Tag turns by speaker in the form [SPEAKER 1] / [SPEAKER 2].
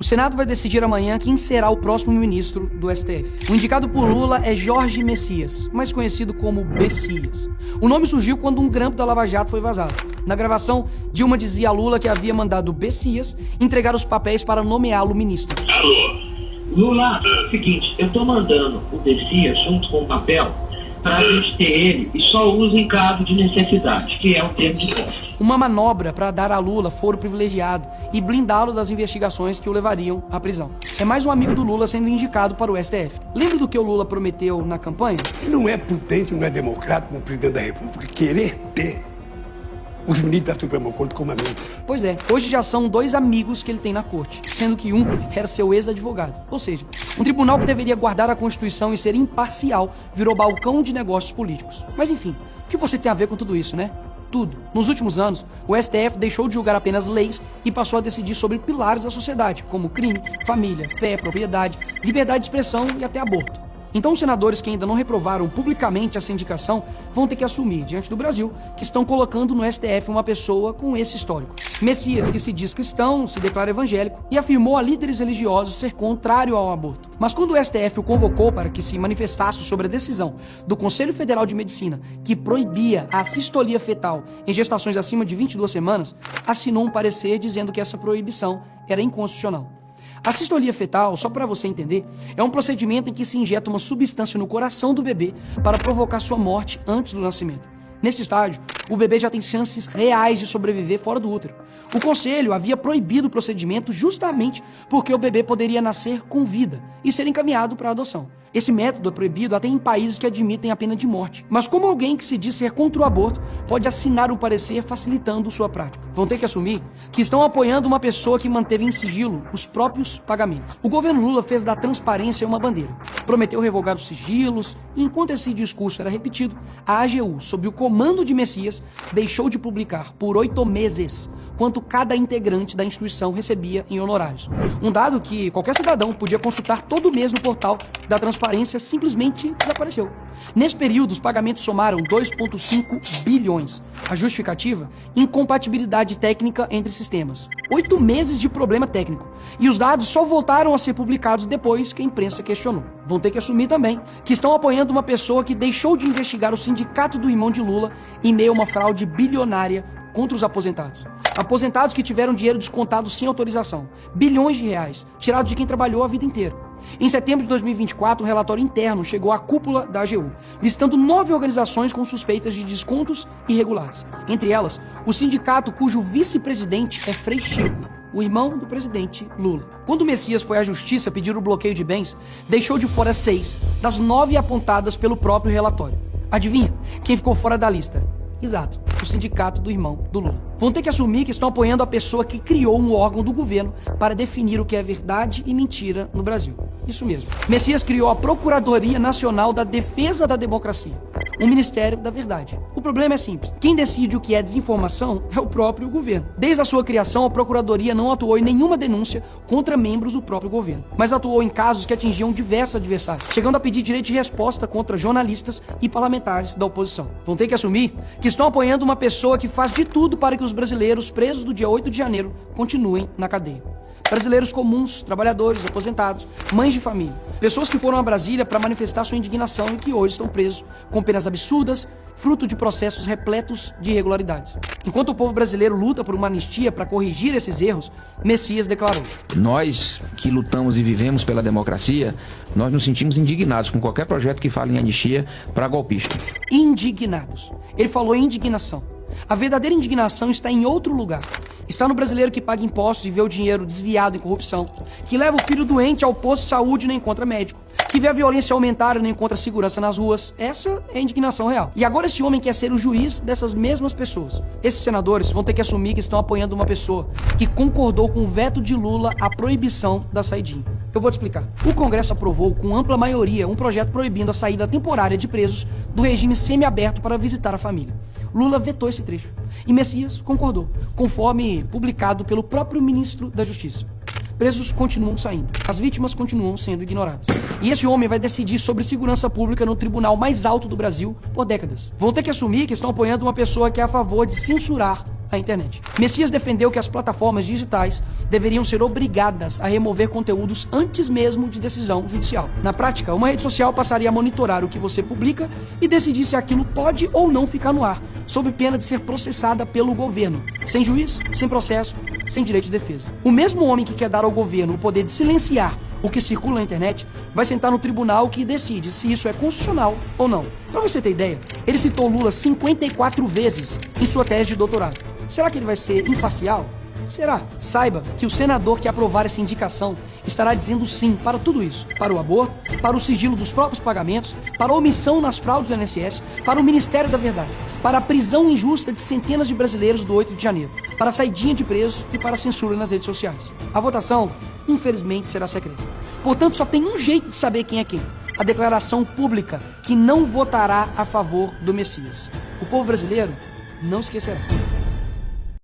[SPEAKER 1] O Senado vai decidir amanhã quem será o próximo ministro do STF. O indicado por Lula é Jorge Messias, mais conhecido como Bessias. O nome surgiu quando um grampo da Lava Jato foi vazado. Na gravação, Dilma dizia a Lula que havia mandado Bessias entregar os papéis para nomeá-lo ministro.
[SPEAKER 2] Alô? Lula, seguinte, eu tô mandando o Bessias junto com o papel para a gente ter ele e só usa em caso de necessidade, que é o termo de posse.
[SPEAKER 1] Uma manobra para dar a Lula foro privilegiado e blindá-lo das investigações que o levariam à prisão. É mais um amigo do Lula sendo indicado para o STF. Lembra do que o Lula prometeu na campanha?
[SPEAKER 3] Não é prudente, não é democrático um presidente da República querer ter os ministros da Suprema Corte como amigos.
[SPEAKER 1] Pois é, hoje já são 2 amigos que ele tem na corte, sendo que um era seu ex-advogado. Ou seja, um tribunal que deveria guardar a Constituição e ser imparcial virou balcão de negócios políticos. Mas enfim, o que você tem a ver com tudo isso, né? Tudo. Nos últimos anos, o STF deixou de julgar apenas leis e passou a decidir sobre pilares da sociedade, como crime, família, fé, propriedade, liberdade de expressão e até aborto. Então os senadores que ainda não reprovaram publicamente essa indicação vão ter que assumir, diante do Brasil, que estão colocando no STF uma pessoa com esse histórico. Messias, que se diz cristão, se declara evangélico e afirmou a líderes religiosos ser contrário ao aborto. Mas quando o STF o convocou para que se manifestasse sobre a decisão do Conselho Federal de Medicina que proibia a sistolia fetal em gestações acima de 22 semanas, assinou um parecer dizendo que essa proibição era inconstitucional. A sistolia fetal, só para você entender, é um procedimento em que se injeta uma substância no coração do bebê para provocar sua morte antes do nascimento. Nesse estágio, o bebê já tem chances reais de sobreviver fora do útero. O conselho havia proibido o procedimento justamente porque o bebê poderia nascer com vida e ser encaminhado para a adoção. Esse método é proibido até em países que admitem a pena de morte. Mas como alguém que se diz ser contra o aborto pode assinar um parecer facilitando sua prática? Vão ter que assumir que estão apoiando uma pessoa que manteve em sigilo os próprios pagamentos. O governo Lula fez da transparência uma bandeira. Prometeu revogar os sigilos e enquanto esse discurso era repetido, a AGU, sob o comando de Messias, deixou de publicar por 8 meses quanto cada integrante da instituição recebia em honorários. Um dado que qualquer cidadão podia consultar todo mês no portal da transparência simplesmente desapareceu. Nesse período, os pagamentos somaram 2,5 bilhões. A justificativa? Incompatibilidade técnica entre sistemas. 8 meses de problema técnico. E os dados só voltaram a ser publicados depois que a imprensa questionou. Vão ter que assumir também que estão apoiando uma pessoa que deixou de investigar o sindicato do irmão de Lula em meio a uma fraude bilionária contra os aposentados. Aposentados que tiveram dinheiro descontado sem autorização. Bilhões de reais, tirados de quem trabalhou a vida inteira. Em setembro de 2024, um relatório interno chegou à cúpula da AGU, listando 9 organizações com suspeitas de descontos irregulares. Entre elas, o sindicato cujo vice-presidente é Frei Chico, o irmão do presidente Lula. Quando o Messias foi à justiça pedir o bloqueio de bens, deixou de fora 6 das 9 apontadas pelo próprio relatório. Adivinha quem ficou fora da lista? Exato, o sindicato do irmão do Lula. Vão ter que assumir que estão apoiando a pessoa que criou um órgão do governo para definir o que é verdade e mentira no Brasil. Isso mesmo. Messias criou a Procuradoria Nacional da Defesa da Democracia, o Ministério da Verdade. O problema é simples. Quem decide o que é desinformação é o próprio governo. Desde a sua criação, a Procuradoria não atuou em nenhuma denúncia contra membros do próprio governo, mas atuou em casos que atingiam diversos adversários, chegando a pedir direito de resposta contra jornalistas e parlamentares da oposição. Vão ter que assumir que estão apoiando uma pessoa que faz de tudo para que os brasileiros presos do dia 8 de janeiro continuem na cadeia. Brasileiros comuns, trabalhadores, aposentados, mães de família. Pessoas que foram a Brasília para manifestar sua indignação e que hoje estão presos com penas absurdas, fruto de processos repletos de irregularidades. Enquanto o povo brasileiro luta por uma anistia para corrigir esses erros, Messias declarou:
[SPEAKER 4] Nós que lutamos e vivemos pela democracia, nós nos sentimos indignados com qualquer projeto que fale em anistia para golpista.
[SPEAKER 1] Indignados. Ele falou em indignação. A verdadeira indignação está em outro lugar. Está no brasileiro que paga impostos e vê o dinheiro desviado em corrupção, que leva o filho doente ao posto de saúde e não encontra médico, que vê a violência aumentar e não encontra segurança nas ruas. Essa é a indignação real. E agora esse homem quer ser o juiz dessas mesmas pessoas. Esses senadores vão ter que assumir que estão apoiando uma pessoa que concordou com o veto de Lula à proibição da saidinha. Eu vou te explicar. O Congresso aprovou com ampla maioria um projeto proibindo a saída temporária de presos do regime semiaberto para visitar a família. Lula vetou esse trecho e Messias concordou, conforme publicado pelo próprio ministro da Justiça. Presos continuam saindo, as vítimas continuam sendo ignoradas. E esse homem vai decidir sobre segurança pública no tribunal mais alto do Brasil por décadas. Vão ter que assumir que estão apoiando uma pessoa que é a favor de censurar a internet. Messias defendeu que as plataformas digitais deveriam ser obrigadas a remover conteúdos antes mesmo de decisão judicial. Na prática, uma rede social passaria a monitorar o que você publica e decidir se aquilo pode ou não ficar no ar, sob pena de ser processada pelo governo, sem juiz, sem processo, sem direito de defesa. O mesmo homem que quer dar ao governo o poder de silenciar o que circula na internet vai sentar no tribunal que decide se isso é constitucional ou não. Pra você ter ideia, ele citou Lula 54 vezes em sua tese de doutorado. Será que ele vai ser imparcial? Será? Saiba que o senador que aprovar essa indicação estará dizendo sim para tudo isso. Para o aborto, para o sigilo dos próprios pagamentos, para a omissão nas fraudes do INSS, para o Ministério da Verdade, para a prisão injusta de centenas de brasileiros do 8 de janeiro, para a saidinha de presos e para a censura nas redes sociais. A votação, infelizmente, será secreta. Portanto, só tem um jeito de saber quem é quem. A declaração pública que não votará a favor do Messias. O povo brasileiro não esquecerá.